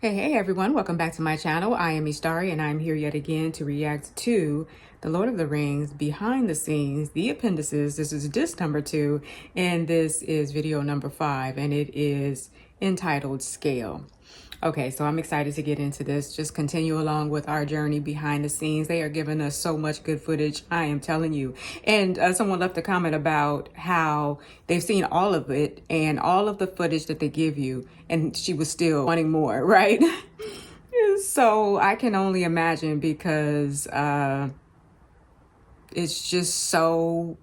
Hey everyone, welcome back to my channel. I am Ishtari and I'm here yet again to react to The Lord of the Rings behind the scenes, the appendices. This is disc number 2 and this is video number 5 and it is entitled Scale. Okay, so I'm excited to get into this. Just continue along with our journey behind the scenes. They are giving us so much good footage, I am telling you. And someone left a comment about how they've seen all of it and all of the footage that they give you, and she was still wanting more, right? So I can only imagine because it's just so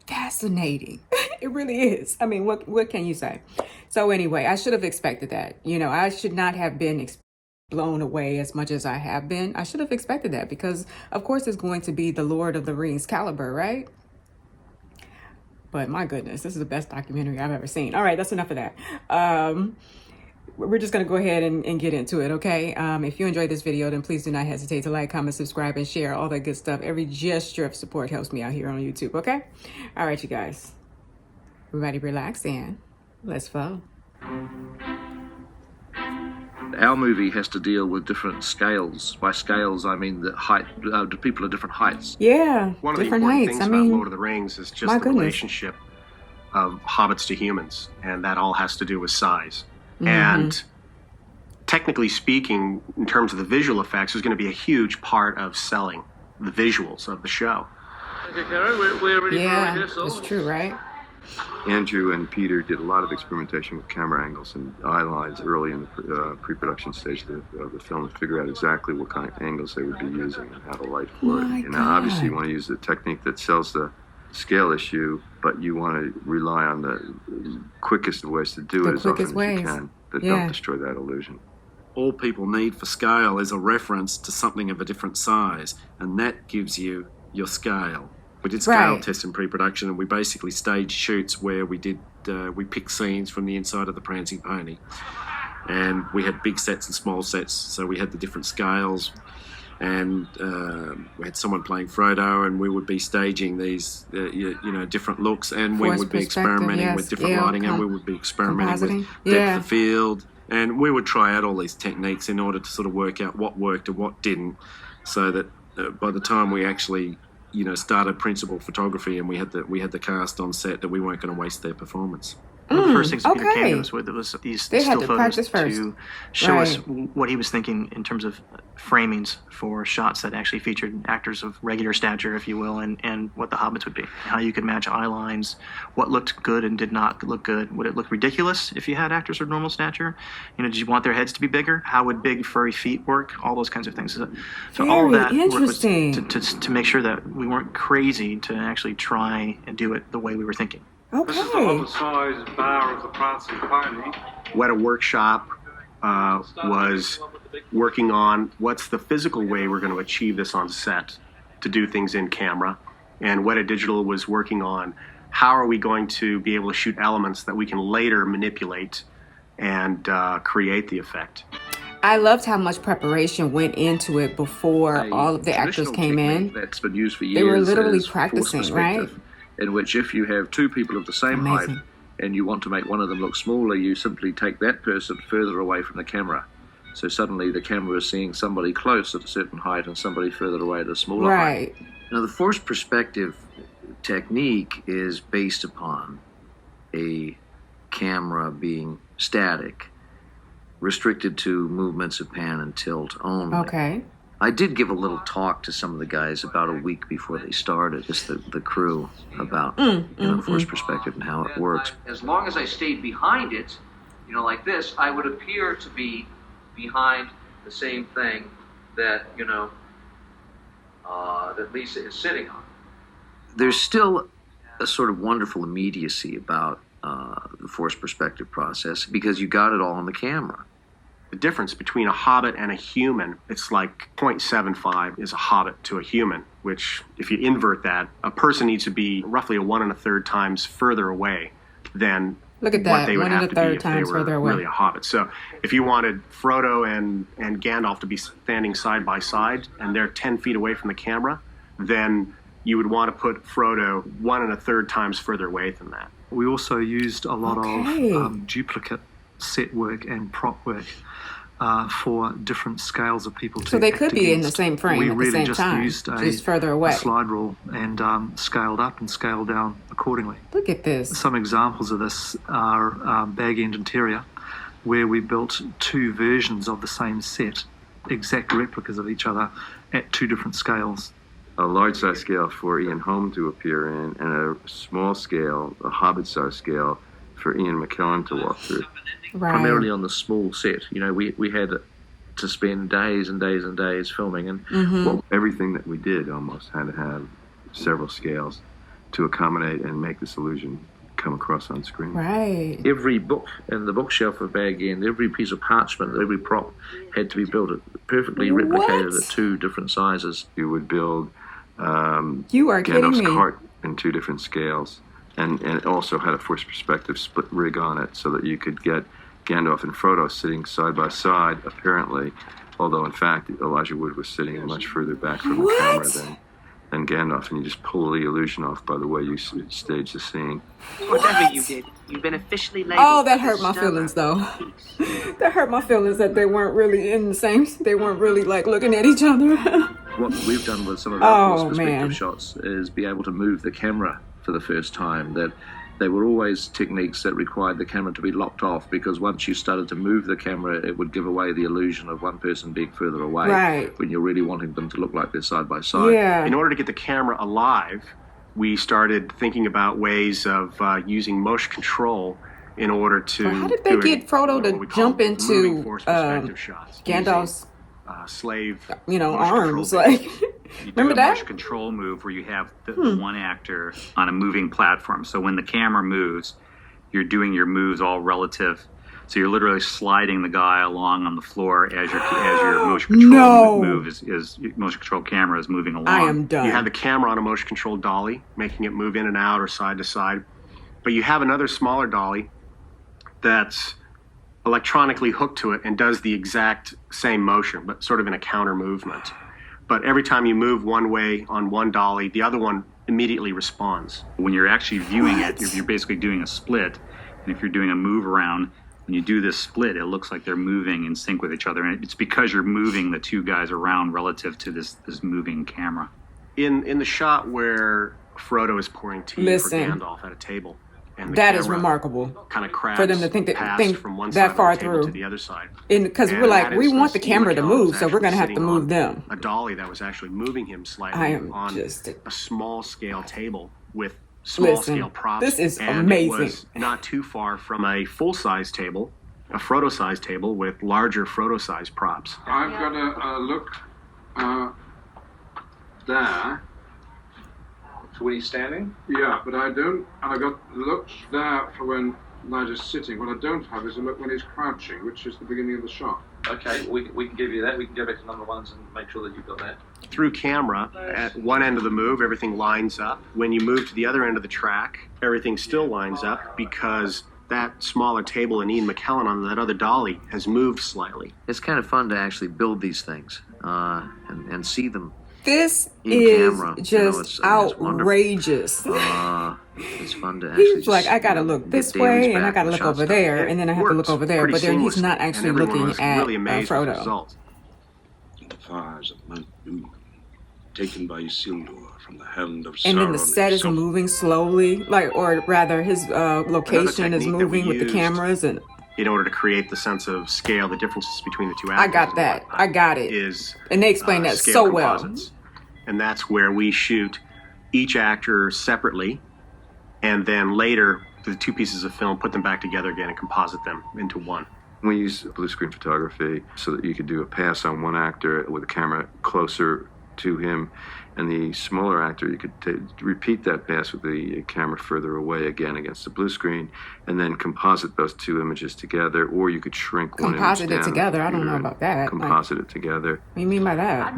fascinating. It really is. I mean, what can you say? So anyway, I should have expected that. You know, I should not have been blown away as much as I have been. I should have expected that because, of course, it's going to be the Lord of the Rings caliber, right? But my goodness, this is the best documentary I've ever seen. All right, that's enough of that. We're just going to go ahead and get into it, okay? If you enjoyed this video, then please do not hesitate to like, comment, subscribe, and share all that good stuff. Every gesture of support helps me out here on YouTube, okay? All right, you guys. Everybody relax and let's flow. Our movie has to deal with different scales. By scales, I mean the height. The people are different heights. Yeah, one of the different important heights. things about Lord of the Rings is just the relationship of hobbits to humans, and that all has to do with size. And technically speaking, in terms of the visual effects, is going to be a huge part of selling the visuals of the show. Yeah, it's true, right? Andrew and Peter did a lot of experimentation with camera angles and eye lines early in the pre-production stage of the film to figure out exactly what kind of angles they would be using and how to light for it. And now obviously you want to use the technique that sells the scale issue, but you want to rely on the quickest of ways to do it as often as you can that don't destroy that illusion. All people need for scale is a reference to something of a different size, and that gives you your scale. We did scale tests in pre-production, and we basically staged shoots where we picked scenes from the inside of the Prancing Pony, and we had big sets and small sets, so we had the different scales, and we had someone playing Frodo, and we would be staging these, different looks, and we would be experimenting with different lighting, and we would be experimenting with depth of field, and we would try out all these techniques in order to sort of work out what worked and what didn't, so that by the time we actually started principal photography and we had the cast on set, that we weren't going to waste their performance. One of the first things Peter came to us with was these still photos to show us what he was thinking in terms of framings for shots that actually featured actors of regular stature, if you will, and what the hobbits would be. How you could match eye lines, what looked good and did not look good. Would it look ridiculous if you had actors of normal stature? Did you want their heads to be bigger? How would big furry feet work? All those kinds of things. So all of that work was to make sure that we weren't crazy to actually try and do it the way we were thinking. Okay. This is the oversized bar of the Prancing Pony. Weta Workshop was working on what's the physical way we're going to achieve this on set to do things in camera, and Weta Digital was working on how are we going to be able to shoot elements that we can later manipulate and create the effect. I loved how much preparation went into it before all of the actors came in. That's been used for years. They were literally practicing, right? In which if you have two people of the same height and you want to make one of them look smaller, you simply take that person further away from the camera. So suddenly the camera is seeing somebody close at a certain height and somebody further away at a smaller height. Now the forced perspective technique is based upon a camera being static, restricted to movements of pan and tilt only. Okay. I did give a little talk to some of the guys about a week before they started, just the crew, about forced perspective and how it works. As long as I stayed behind it, like this, I would appear to be behind the same thing that, that Lisa is sitting on. There's still a sort of wonderful immediacy about the forced perspective process because you got it all on the camera. The difference between a hobbit and a human, it's like 0.75 is a hobbit to a human, which if you invert that, a person needs to be roughly a 1 1/3 times further away than what they would have to be if they were really a hobbit. So if you wanted Frodo and Gandalf to be standing side by side and they're 10 feet away from the camera, then you would want to put Frodo 1 1/3 times further away than that. We also used a lot of duplicate set work and prop work for different scales of people. So they could be in the same frame at the same time, just further away. A slide rule and scaled up and scaled down accordingly. Look at this. Some examples of this are bag end interior, where we built two versions of the same set, exact replicas of each other at two different scales. A large size scale for Ian Holm to appear in, and a small scale, a Hobbit size scale, for Ian McKellen to walk through. Right. Primarily on the small set. You know, we had to spend days and days and days filming, and well, everything that we did almost had to have several scales to accommodate and make this illusion come across on screen. Right. Every book in the bookshelf of Bag End, every piece of parchment, every prop had to be built perfectly replicated at two different sizes. You would build you are kidding Gandalf's me. cart in two different scales, and it also had a forced perspective split rig on it so that you could get Gandalf and Frodo sitting side by side, apparently, although in fact Elijah Wood was sitting much further back from the camera than Gandalf, and you just pull the illusion off by the way you stage the scene. Whatever you did, you've been officially labeled. Oh, that hurt my feelings, though. That hurt my feelings that they weren't really in the same. They weren't really like looking at each other. What we've done with some of our forced perspective shots is be able to move the camera for the first time. That they were always techniques that required the camera to be locked off, because once you started to move the camera, it would give away the illusion of one person being further away when you're really wanting them to look like they're side by side. Yeah. In order to get the camera alive, we started thinking about ways of using motion control in order to. Well, how did they get Frodo to jump into Gandalf's slave? Arms like. You do Remember a that? motion control move where you have the one actor on a moving platform. So when the camera moves, you're doing your moves all relative. So you're literally sliding the guy along on the floor as your motion control move is motion control camera is moving along. I am done. You have the camera on a motion control dolly, making it move in and out or side to side. But you have another smaller dolly that's electronically hooked to it and does the exact same motion, but sort of in a counter movement. But every time you move one way on one dolly, the other one immediately responds. When you're actually viewing it, you're basically doing a split. And if you're doing a move around, when you do this split, it looks like they're moving in sync with each other. And it's because you're moving the two guys around relative to this moving camera. In the shot where Frodo is pouring tea for Gandalf at a table, and that is remarkable. Kind of crabs for them to think from one that side far of the table through to the other side. Because we're like, we want the camera to move, so we're going to have to move them. A dolly that was actually moving him slightly on a small scale table with small scale props. This is and amazing. It was not too far from a full size table, a Frodo size table with larger Frodo size props. I've got a look there. For when he's standing? Yeah, but I don't. I got a look there for when Elijah's sitting. What I don't have is a look when he's crouching, which is the beginning of the shot. Okay, we can give you that. We can go back to number ones and make sure that you've got that. Through camera, at one end of the move, everything lines up. When you move to the other end of the track, everything still lines up because that smaller table and Ian McKellen on that other dolly has moved slightly. It's kind of fun to actually build these things and see them. This is camera. Just outrageous. It's fun to actually. He's like, I gotta look this way, and I gotta look over there, and then I have to look over there. But then he's not actually looking at Frodo. The fires of Mount Doom, taken by Isildur from the hand of Sauron. And then the set is moving slowly, or rather, his location is moving with the cameras and. In order to create the sense of scale, the differences between the two actors. I got that. I got it. And they explain that so well. And that's where we shoot each actor separately, and then later, the two pieces of film, put them back together again and composite them into one. We use blue screen photography so that you could do a pass on one actor with the camera closer to him, and the smaller actor, you could repeat that pass with the camera further away again against the blue screen, and then composite those two images together, or you could shrink one image down. Composite it together? I don't know about that. Composite it together. What do you mean by that?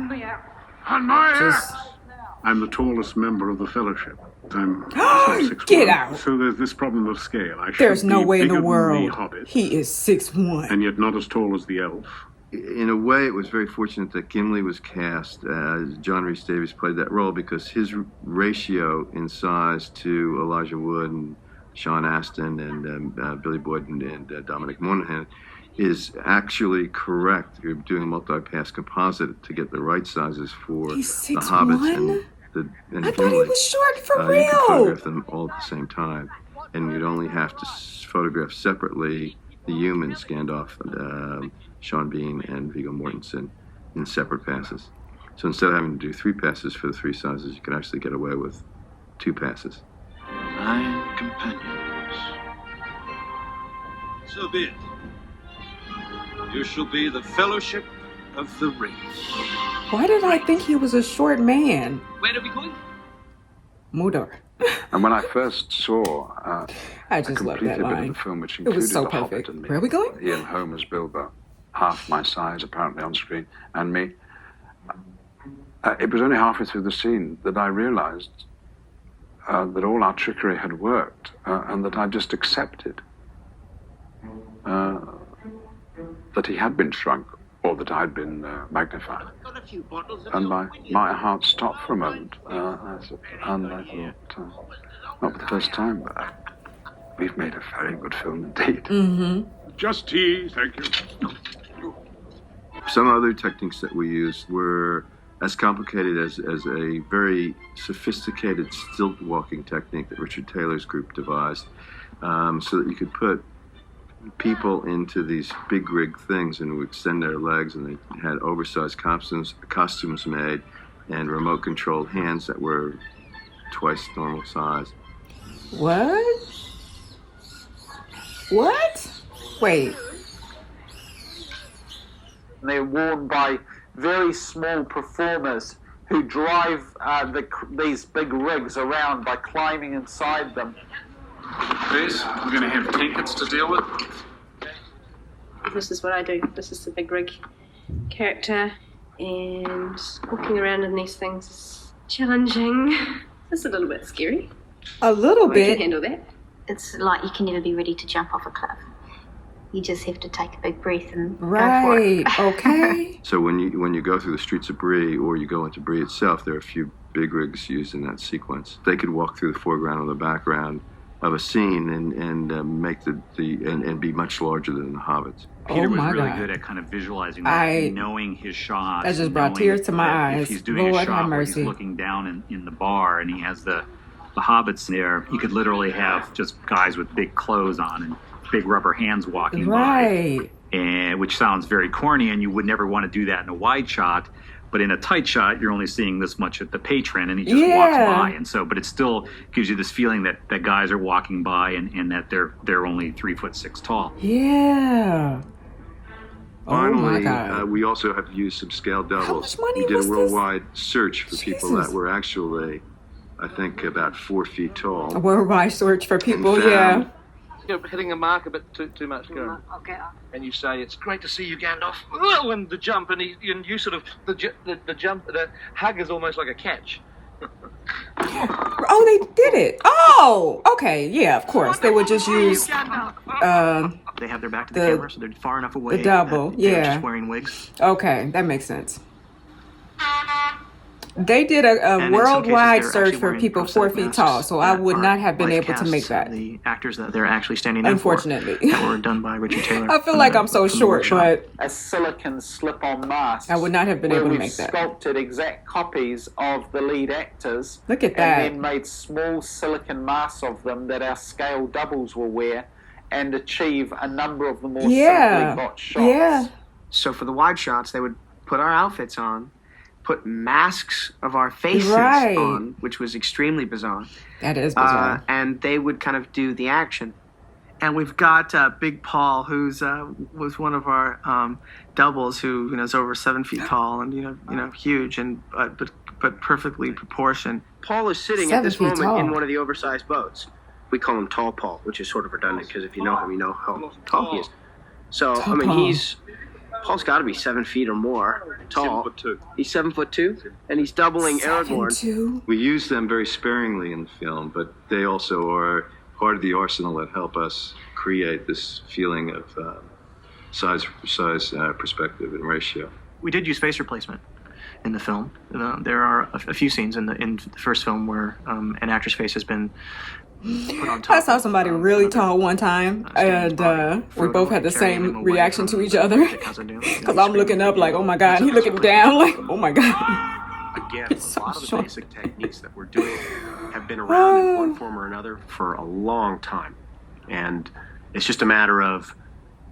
I'm the tallest member of the Fellowship. I'm 6'1". Get out! So there's this problem of scale. There's no way in the bigger than world. The Hobbit, he is 6'1". and yet not as tall as the elf. In a way, it was very fortunate that Gimli was cast. John Rhys Davies played that role because his ratio in size to Elijah Wood and Sean Astin and Billy Boyd and Dominic Monaghan, is actually correct. You're doing a multi-pass composite to get the right sizes for the hobbits and I thought he was short for real. You can photograph them all at the same time, and you'd only have to photograph separately the humans, Gandalf, Sean Bean, and Viggo Mortensen, in separate passes. So instead of having to do 3 passes for the 3 sizes, you can actually get away with 2 passes. 9 companions. So be it. You shall be the Fellowship of the Ring. Why did I think he was a short man? Where are we going? Mordor. And when I first saw I just love that line. Of the film, which It was included so the Hobbit perfect. and me, Where are we going? Ian Holm as Bilbo, half my size apparently on screen, and me. It was only halfway through the scene that I realized that all our trickery had worked, and that I just accepted that he had been shrunk, or that I'd been magnified. And my heart stopped for a moment, and I thought, not for the first time, but we've made a very good film indeed. Mm-hmm. Just tea, thank you. Some other techniques that we used were as complicated as a very sophisticated stilt walking technique that Richard Taylor's group devised, so that you could put people into these big rig things and would extend their legs, and they had oversized costumes made and remote controlled hands that were twice normal size. What? Wait. They're worn by very small performers who drive these big rigs around by climbing inside them. This, we're going to have trinkets to deal with. This is what I do. This is the big rig character, and walking around in these things is challenging. It's a little bit scary. A little bit. I can handle that. It's like you can never be ready to jump off a cliff. You just have to take a big breath and go for Right. it. Okay. So when you go through the streets of Bree, or you go into Bree itself, there are a few big rigs used in that sequence. They could walk through the foreground or the background of a scene and make and be much larger than the hobbits. Peter was really good at kind of visualizing that, knowing his shots. That just brought tears to my eyes. If he's doing Lord a shot have where mercy. he's looking down in the bar and he has the hobbits there, he could literally have just guys with big clothes on and big rubber hands walking by. And which sounds very corny, and you would never want to do that in a wide shot. But in a tight shot, you're only seeing this much at the patron, and he just walks by. And so, but it still gives you this feeling that guys are walking by and that they're only 3'6" tall. Yeah. Finally, oh my God. We also have used some scale doubles. How much money we did was a worldwide search for people Jesus. that were actually, I think, about 4 feet tall. A worldwide search for people, And found yeah. You're hitting a mark a bit too much, girl. I'll get up. And you say, "It's great to see you, Gandalf." Oh, and the jump, and you sort of the jump, the hug is almost like a catch. Oh, they did it. Oh, okay. Yeah, of course. They would just use They have their back to the camera, so they're far enough away. the double, that they're yeah. just wearing wigs. Okay, that makes sense. They did a And in some cases, worldwide they're search actually for wearing people 4 prosthetic feet tall, masks so I that would are not have been life able to casts make of that. The actors that they're actually standing in Unfortunately. for, that were done by Richard Taylor. I feel like I'm so short, but a silicon slip-on mask. I would not have been where able to we've make that. Sculpted exact copies of the lead actors. Look at that. And then made small silicon masks of them that our scale doubles will wear, and achieve a number of the more simply got shots. Yeah. So for the wide shots, they would put our outfits on, put masks of our faces Right. on, which was extremely bizarre. That is bizarre. And they would kind of do the action. And we've got Big Paul, who's was one of our doubles, who is over 7 feet tall and huge and but perfectly proportioned. Paul is sitting 7 at this feet moment tall. in one of the oversized boats. We call him Tall Paul, which is sort of redundant because if you know him, you know how tall he is. So Tall I mean, Paul. Paul's got to be 7 feet or more tall. 7'2". He's 7'2", and he's doubling Aragorn. We use them very sparingly in the film, but they also are part of the arsenal that help us create this feeling of size, perspective, and ratio. We did use face replacement in the film. There are a few scenes in the first film where an actor's face has been put on top. I saw somebody really tall one time, and we both had the same reaction to each other. Because I'm looking up like, oh my God, and he looking down like, oh my God. Again, a lot of the basic techniques that we're doing have been around in one form or another for a long time. And it's just a matter of,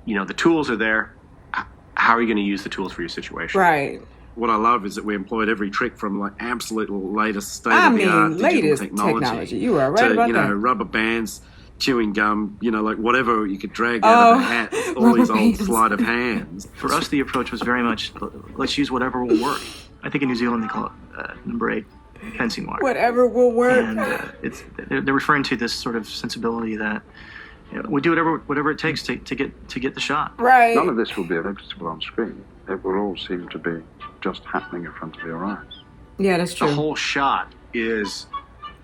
the tools are there. How are you going to use the tools for your situation? Right. What I love is that we employed every trick from like absolute latest state-of-the-art digital technology. You are right about that. Rubber bands, chewing gum, like whatever you could drag out of a hat, all these old sleight of hands. For us, the approach was very much, let's use whatever will work. I think in New Zealand they call it number 8 fencing wire. Whatever will work. And they're referring to this sort of sensibility that we do whatever it takes to get the shot. Right. None of this will be noticeable on screen. It will all seem to be just happening in front of your eyes. Yeah, that's true. The whole shot is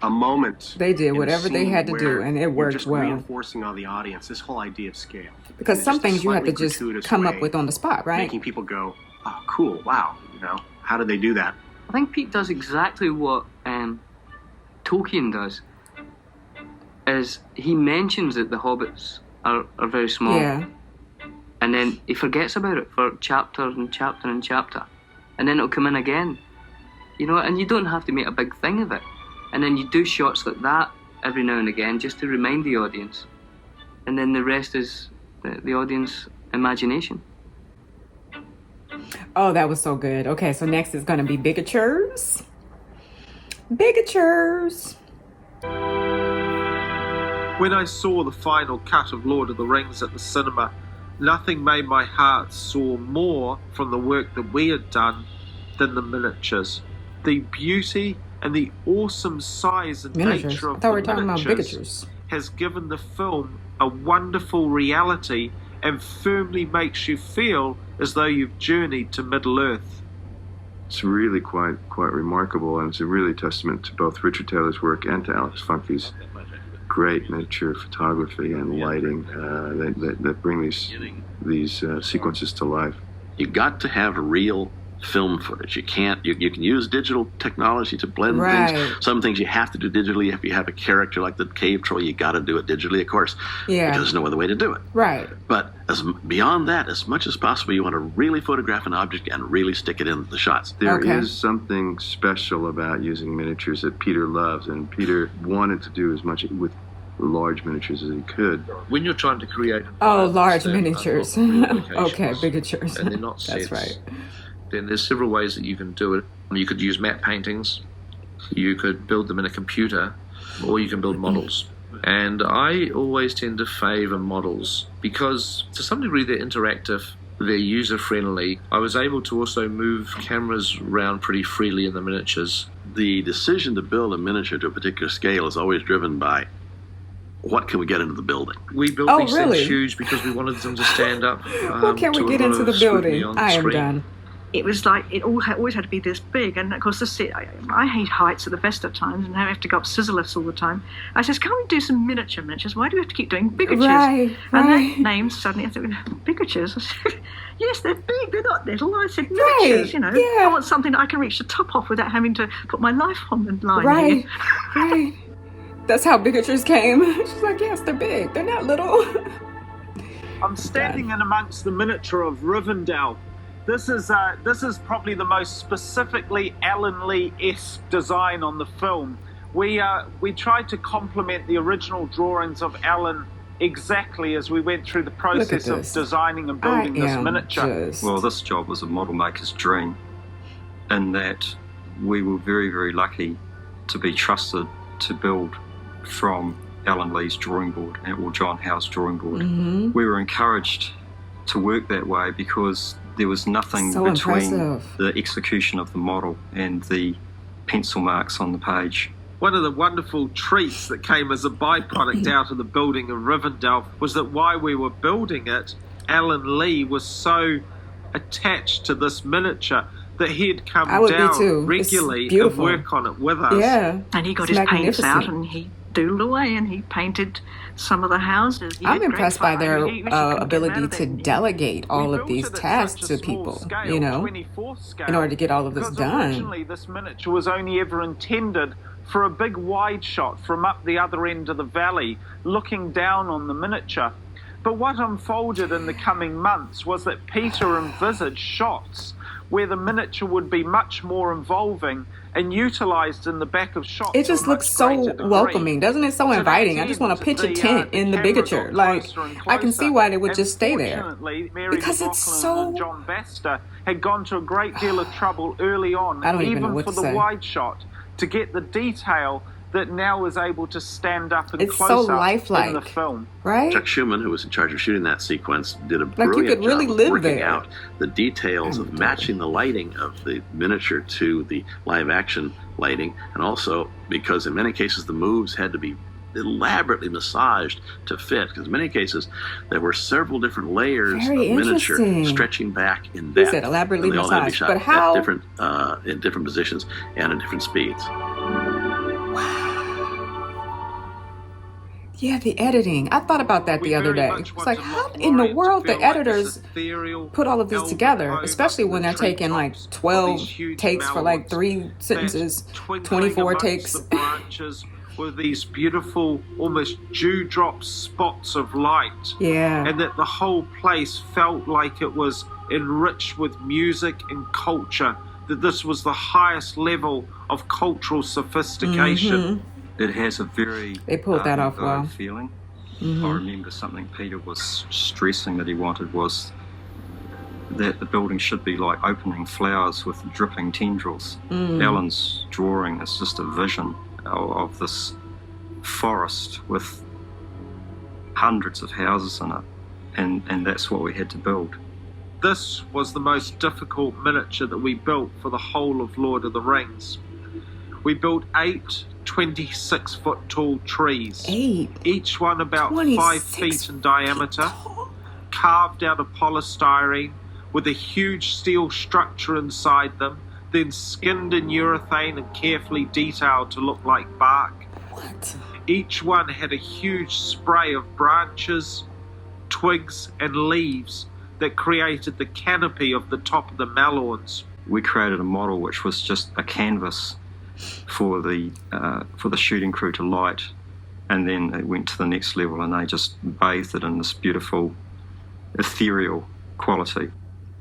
a moment. They did whatever they had to do, and it worked well. Reinforcing on the audience this whole idea of scale. Because some things you have to just come up with on the spot, right? Making people go, oh, cool, wow, how did they do that? I think Pete does exactly what Tolkien does. Is he mentions that the hobbits are very small. Yeah. And then he forgets about it for chapter and chapter and chapter. And then it'll come in again. And you don't have to make a big thing of it. And then you do shots like that every now and again just to remind the audience. And then the rest is the audience imagination. Oh, that was so good. Okay, so next is going to be Big-Atures. Big-Atures. When I saw the final cut of Lord of the Rings at the cinema, nothing made my heart soar more from the work that we had done than the miniatures. The beauty and the awesome size and nature of the miniatures has given the film a wonderful reality and firmly makes you feel as though you've journeyed to Middle-earth. It's really quite remarkable, and it's a really testament to both Richard Taylor's work and to Alex Funke's great miniature photography and lighting that bring these sequences to life. You got to have real film footage. You can't. You can use digital technology to blend things. Some things you have to do digitally. If you have a character like the cave troll, you got to do it digitally, of course. Yeah. Because there's no other way to do it. Right. But beyond that, as much as possible, you want to really photograph an object and really stick it into the shots. There is something special about using miniatures that Peter loves, and Peter wanted to do as much with large miniatures as he could. When you're trying to create large miniatures. Okay, Big-Atures. And they're not sets. That's right. Then there's several ways that you can do it. You could use matte paintings, you could build them in a computer, or you can build models. And I always tend to favor models because to some degree they're interactive, they're user-friendly. I was able to also move cameras around pretty freely in the miniatures. The decision to build a miniature to a particular scale is always driven by what can we get into the building? We built these things huge because we wanted them to stand up. What can we get into the building? I am done. It was like it always had to be this big, and of course the set. I hate heights at the best of times, and I have to go up scissor lifts all the time. I says, "Can't we do some miniatures? Why do we have to keep doing Big-Atures?" Right. And that name suddenly, I thought, Big-Atures. I said, yes, they're big. They're not little. I said miniatures. I want something that I can reach the top off without having to put my life on the line. Right. Right. That's how Big-Atures came. She's like, yes, they're big. They're not little. I'm standing in amongst the miniature of Rivendell. This is probably the most specifically Alan Lee-esque design on the film. We tried to complement the original drawings of Alan exactly as we went through the process of designing and building this miniature. Well, this job was a model maker's dream, in that we were very, very lucky to be trusted to build from Alan Lee's drawing board or John Howe's drawing board. Mm-hmm. We were encouraged to work that way because there was nothing between the execution of the model and the pencil marks on the page. One of the wonderful treats that came as a byproduct out of the building of Rivendell was that while we were building it, Alan Lee was so attached to this miniature that he'd come down regularly and work on it with us. Yeah. And he got his paints out and he doodled away and he painted some of the houses. I'm impressed by their ability to delegate all of these tasks to people, in order to get all of this done. Originally, this miniature was only ever intended for a big wide shot from up the other end of the valley, looking down on the miniature. But what unfolded in the coming months was that Peter envisaged shots where the miniature would be much more involving and utilised in the back of shots. It just looks so welcoming, doesn't it? So inviting. I just want to pitch a tent in the Big-Ature. Like, I can see why they would just stay there. Because it's so... and John Baster had gone to a great deal of trouble early on, even for the wide shot, to get the detail that now is able to stand up and close so up lifelike in the film. Right? Chuck Schumann, who was in charge of shooting that sequence, did a like brilliant you could really job of live working there. out the details of matching the lighting of the miniature to the live action lighting, and also because in many cases the moves had to be elaborately massaged to fit, because in many cases there were several different layers of miniature stretching back in depth. He said elaborately and they all had to be massaged, shot but how? in different positions and at different speeds. Yeah, the editing. I thought about that the other day. It's like, how in the world the editors put all of this together, especially when they're taking like 12 takes for like 3 sentences, 24 takes. With these beautiful, almost dewdrop spots of light. Yeah. And that the whole place felt like it was enriched with music and culture, that this was the highest level of cultural sophistication. It has a very they pulled that off well feeling. I remember something Peter was stressing that he wanted was that the building should be like opening flowers with dripping tendrils. Alan's drawing is just a vision of this forest with hundreds of houses in it, and that's what we had to build. This was the most difficult miniature that we built for the whole of Lord of the Rings. We built 8 26-foot tall trees, each one about 5 feet in diameter, carved out of polystyrene with a huge steel structure inside them, then skinned in urethane and carefully detailed to look like bark. What? Each one had a huge spray of branches, twigs and leaves that created the canopy of the top of the Malorns. We created a model which was just a canvas for the shooting crew to light, and then it went to the next level and they just bathed it in this beautiful ethereal quality.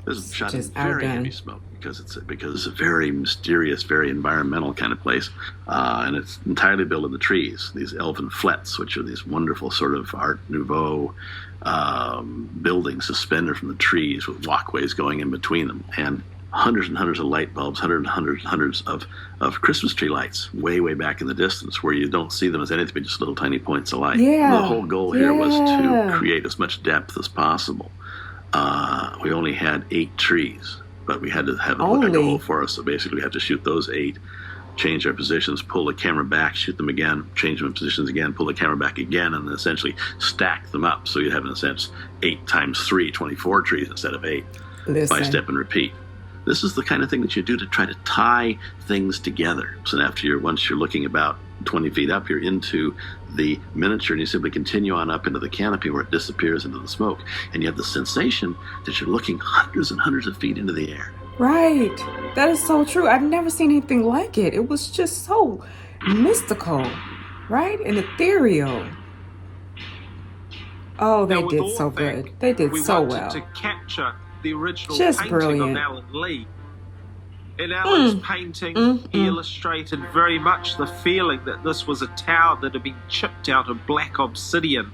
This is shot in very heavy smoke because it's a very mysterious, very environmental kind of place, and it's entirely built in the trees. These elven flets, which are these wonderful sort of Art Nouveau buildings suspended from the trees with walkways going in between them, and hundreds and hundreds of light bulbs, hundreds of Christmas tree lights way back in the distance where you don't see them as anything but just little tiny points of light. Yeah. The whole goal here was to create as much depth as possible. We only had 8 trees, but we had to have a goal for us, so basically we had to shoot those 8, change our positions, pull the camera back, shoot them again, change them in positions again, pull the camera back again, and then essentially stack them up so you have in a sense 8 times 3, 24 trees instead of 8 by step and repeat. This is the kind of thing that you do to try to tie things together. So once you're looking about 20 feet up, you're into the miniature, and you simply continue on up into the canopy where it disappears into the smoke. And you have the sensation that you're looking hundreds and hundreds of feet into the air. Right. That is so true. I've never seen anything like it. It was just so mystical, right? And ethereal. Oh, they did so good. They did so well. To capture the original just painting brilliant. of Alan Lee. In Alan's painting, he illustrated very much the feeling that this was a tower that had been chipped out of black obsidian.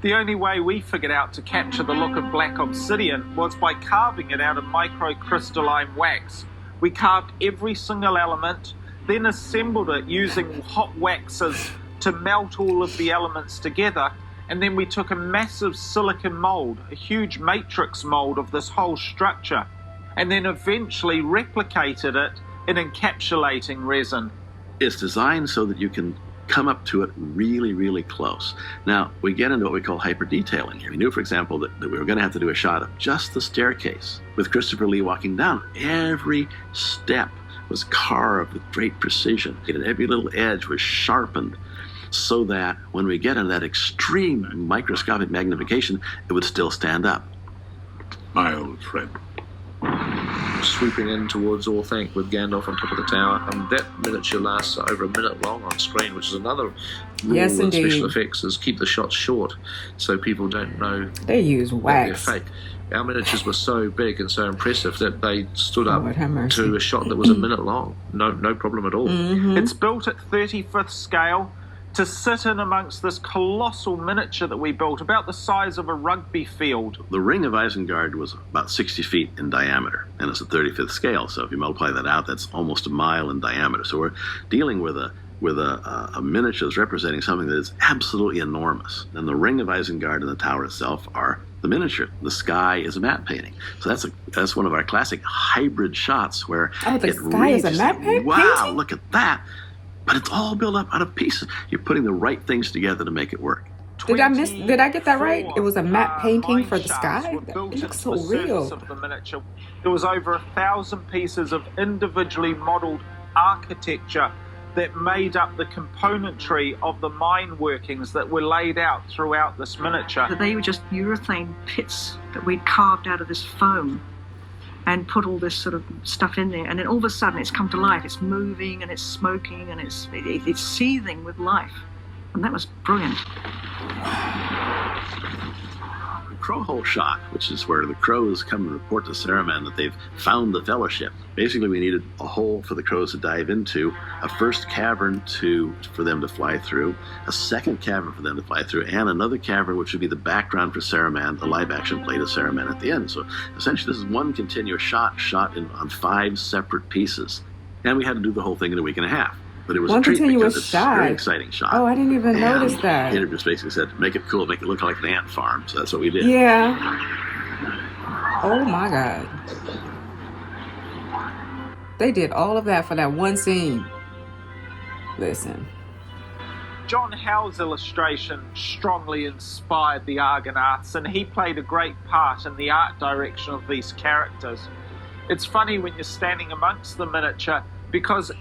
The only way we figured out to capture the look of black obsidian was by carving it out of microcrystalline wax. We carved every single element, then assembled it using hot waxes to melt all of the elements together, and then we took a massive silicon mold, a huge matrix mold of this whole structure, and then eventually replicated it in encapsulating resin. It's designed so that you can come up to it really close. Now, we get into what we call hyper-detailing here. We knew, for example, that we were going to have to do a shot of just the staircase with Christopher Lee walking down. Every step was carved with great precision, and every little edge was sharpened so that when we get into that extreme microscopic magnification, it would still stand up. My old friend. swooping in towards Orthanc with Gandalf on top of the tower. That miniature lasts over a minute long on screen, which is another rule Yes, in indeed. special effects, is keep the shots short so people don't know They use that wax. they're fake. Our miniatures were so big and so impressive that they stood up Lord have mercy. to a shot that was a minute long. No problem at all. It's built at 35th scale to sit in amongst this colossal miniature that we built, about the size of a rugby field. The ring of Isengard was about 60 feet in diameter, and it's a 35th scale. So if you multiply that out, that's almost a mile in diameter. So we're dealing with a miniature that's representing something that is absolutely enormous. And the ring of Isengard and the tower itself are the miniature. The sky is a matte painting. So that's one of our classic hybrid shots where the sky is a matte painting? Wow, look at that. But it's all built up out of pieces. You're putting the right things together to make it work. Did I get that right? It was a matte painting for the sky? It looks so real. Of the miniature. There was over 1,000 pieces of individually modelled architecture that made up the componentry of the mine workings that were laid out throughout this miniature. They were just urethane pits that we'd carved out of this foam and put all this sort of stuff in there, and then all of a sudden it's come to life. It's moving and it's smoking and it's seething with life, and that was brilliant. The crow hole shot, which is where the crows come and report to Saruman that they've found the Fellowship. Basically, we needed a hole for the crows to dive into, a first cavern for them to fly through, a second cavern for them to fly through, and another cavern which would be the background for Saruman, the live-action plate of Saruman at the end. So essentially, this is one continuous shot on 5 separate pieces. And we had to do the whole thing in a week and a half. But it was One a treat continuous because it's shot. a very exciting shot. Oh, I didn't even notice that. Peter just basically said, make it cool, make it look like an ant farm. So that's what we did. Yeah. Oh my God. They did all of that for that one scene. Listen. John Howe's illustration strongly inspired the Argonauts, and he played a great part in the art direction of these characters. It's funny when you're standing amongst the miniature, because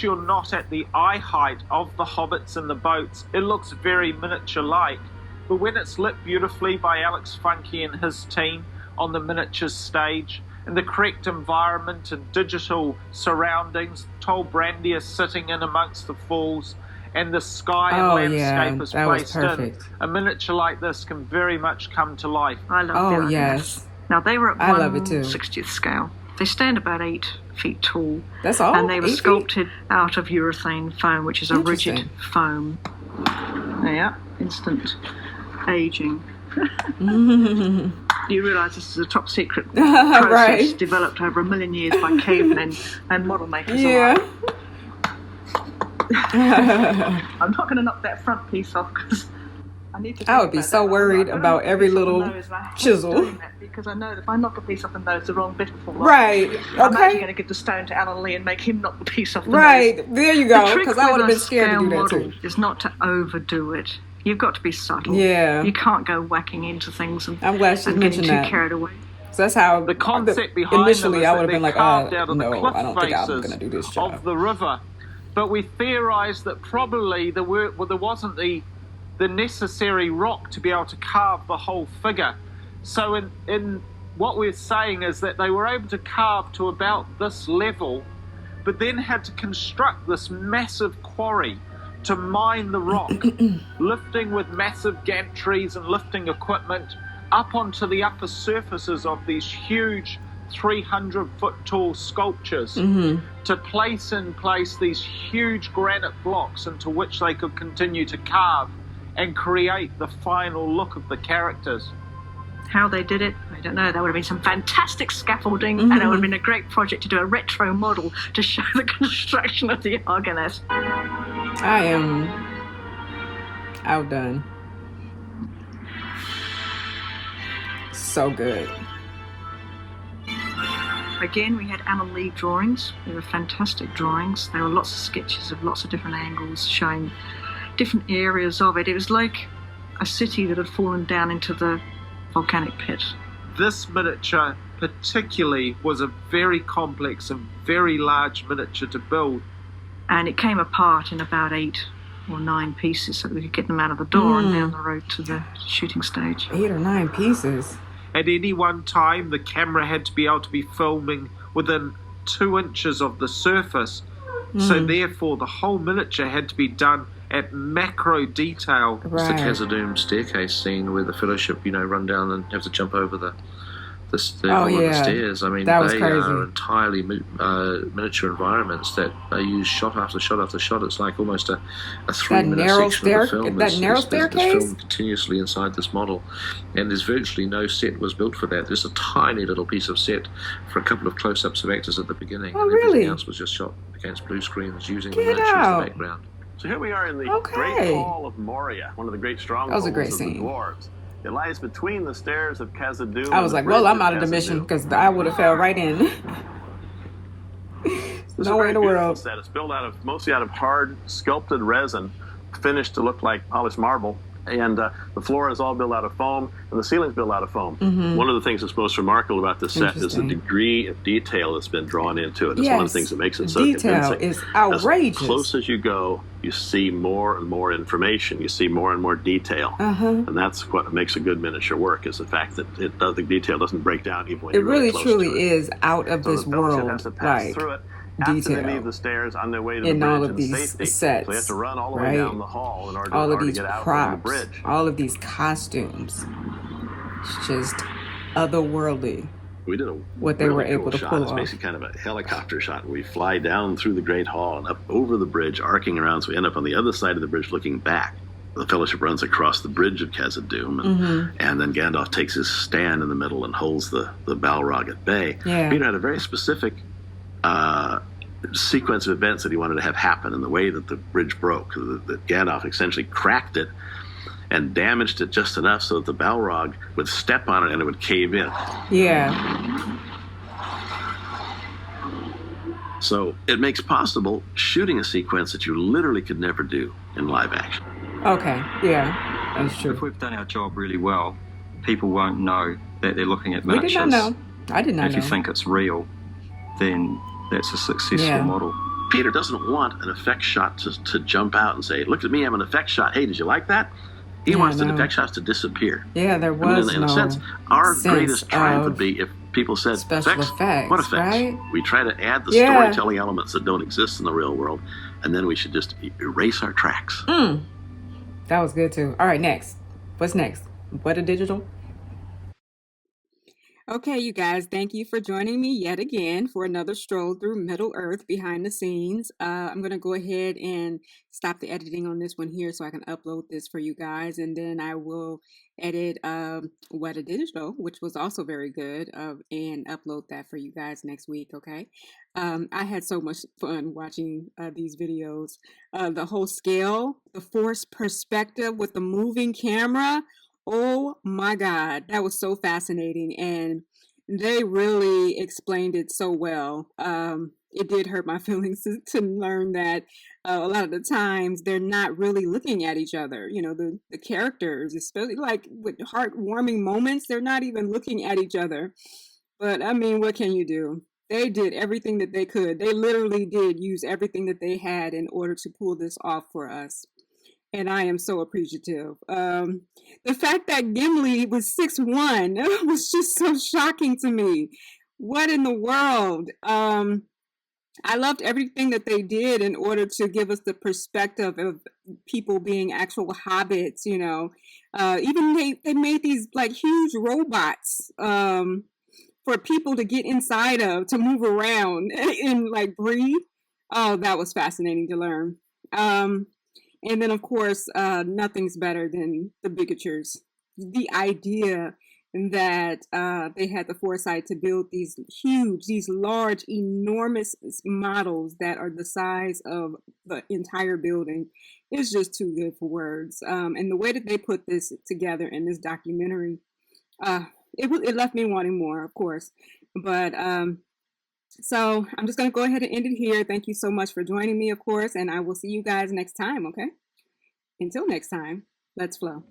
you're not at the eye height of the hobbits and the boats, it looks very miniature-like. But when it's lit beautifully by Alex Funky and his team on the miniature stage, in the correct environment and digital surroundings, Tol Brandia sitting in amongst the falls, and the sky and landscape is placed in, a miniature like this can very much come to life. I love the Argonauts. Now, they were at 1/60th scale. They stand about 8 feet tall. That's all? And they were sculpted out of urethane foam, which is a rigid foam. Yeah, instant aging. You realise this is a top secret process developed over 1 million years by cavemen and model makers alike. I'm not going to knock that front piece off because I need to. I would be so worried about every little chisel. Because I know that if I knock a piece off the nose, the wrong bit will fall off. Right. I'm Okay. actually going to give the stone to Alan Lee and make him knock the piece off the nose. Right. There you go. The trick Because I would have with been scared to do that model too. is not to overdo it. You've got to be subtle. Yeah. You can't go whacking into things and, I'm glad she and getting mentioned too that. carried away. So that's how The concept behind initially them I is would have that been like, they're carved out of the no, cliff I don't think I'm faces going to do this job. of the river. But we theorised that probably there wasn't the necessary rock to be able to carve the whole figure. So in what we're saying is that they were able to carve to about this level, but then had to construct this massive quarry to mine the rock, lifting with massive gantries and lifting equipment up onto the upper surfaces of these huge 300-foot tall sculptures to place in place these huge granite blocks into which they could continue to carve and create the final look of the characters. How they did it, I don't know. There would have been some fantastic scaffolding, and it would have been a great project to do a retro model to show the construction of the Argonauts. I am outdone. So good. Again, we had Alan Lee drawings. They were fantastic drawings. There were lots of sketches of lots of different angles showing different areas of it. It was like a city that had fallen down into the volcanic pit. This miniature particularly was a very complex and very large miniature to build. And it came apart in about 8 or 9 pieces so that we could get them out of the door and down the road to the shooting stage. 8 or 9 pieces. At any one time, the camera had to be able to be filming within 2 inches of the surface. So therefore, the whole miniature had to be done at macro detail. It's the Khazad-dûm staircase scene where the Fellowship, run down and have to jump over the stairs. I mean, they are entirely miniature environments that they use shot after shot after shot. It's like almost a 3-minute section of the film. That narrow staircase? It's filmed continuously inside this model, and there's virtually no set was built for that. There's a tiny little piece of set for a couple of close-ups of actors at the beginning. Oh, really? Everything else was just shot against blue screens using the miniature as the background. So here we are in the Great Hall of Moria, one of the great strongholds of the dwarves. It lies between the stairs of Khazad-dûm. I was like, well, I'm out of the mission because I would have fell right in. No way in the world. Set. It's built mostly out of hard sculpted resin, finished to look like polished marble. And the floor is all built out of foam, and the ceiling's built out of foam. One of the things that's most remarkable about this set is the degree of detail that's been drawn into it. It's one of the things that makes it so convincing. Is outrageous. As close as you go, you see more and more information. You see more and more detail. And that's what makes a good miniature work, is the fact that the detail doesn't break down even when you're really close to it. It really truly is out of this world. Has to pass through it. After they leave the stairs on their way to the bridge all of in these safety. sets, so they have to run all the way down the hall in order to get out props, on the bridge. All of these costumes. It's just otherworldly. We did what they were able to pull off. It's basically kind of a helicopter shot. We fly down through the Great Hall and up over the bridge, arcing around, so we end up on the other side of the bridge looking back. The Fellowship runs across the bridge of Khazad-dûm, and then Gandalf takes his stand in the middle and holds the Balrog at bay. Yeah. Peter had a very specific sequence of events that he wanted to have happen in the way that the bridge broke. That Gandalf essentially cracked it and damaged it just enough so that the Balrog would step on it and it would cave in. Yeah. So it makes possible shooting a sequence that you literally could never do in live action. Okay, yeah, that's true. If we've done our job really well, people won't know that they're looking at miniatures. We did not know. I did not know. If you think it's real, then that's a successful model. Peter doesn't want an effect shot to jump out and say, look at me, I'm an effect shot. Hey, did you like that? He wants the effect shots to disappear. Yeah, there was in a sense, our greatest triumph would be if people said, special effects. What effects? Right? We try to add the storytelling elements that don't exist in the real world, and then we should just erase our tracks. That was good too. All right, next. What's next? What a digital? Okay, you guys, thank you for joining me yet again for another stroll through Middle Earth behind the scenes. I'm going to go ahead and stop the editing on this one here so I can upload this for you guys. And then I will edit What a Digital, which was also very good, and upload that for you guys next week, okay? I had so much fun watching these videos. The whole scale, the forced perspective with the moving camera. Oh my God, that was so fascinating, and they really explained it so well. It did hurt my feelings to learn that a lot of the times they're not really looking at each other. You know, the characters, especially like with heartwarming moments, they're not even looking at each other. But I mean, what can you do? They did everything that they could. They literally did use everything that they had in order to pull this off for us. And I am so appreciative. The fact that Gimli was 6'1" was just so shocking to me. What in the world? I loved everything that they did in order to give us the perspective of people being actual hobbits, you know. Even they made these like huge robots for people to get inside of, to move around and like breathe. Oh, that was fascinating to learn. And then, of course, nothing's better than the Big-Atures. The idea that they had the foresight to build these huge, these large, enormous models that are the size of the entire building is just too good for words. And the way that they put this together in this documentary, it left me wanting more, of course. But so I'm just going to go ahead and end it here. Thank you so much for joining me, of course, and I will see you guys next time, okay? Until next time, let's flow.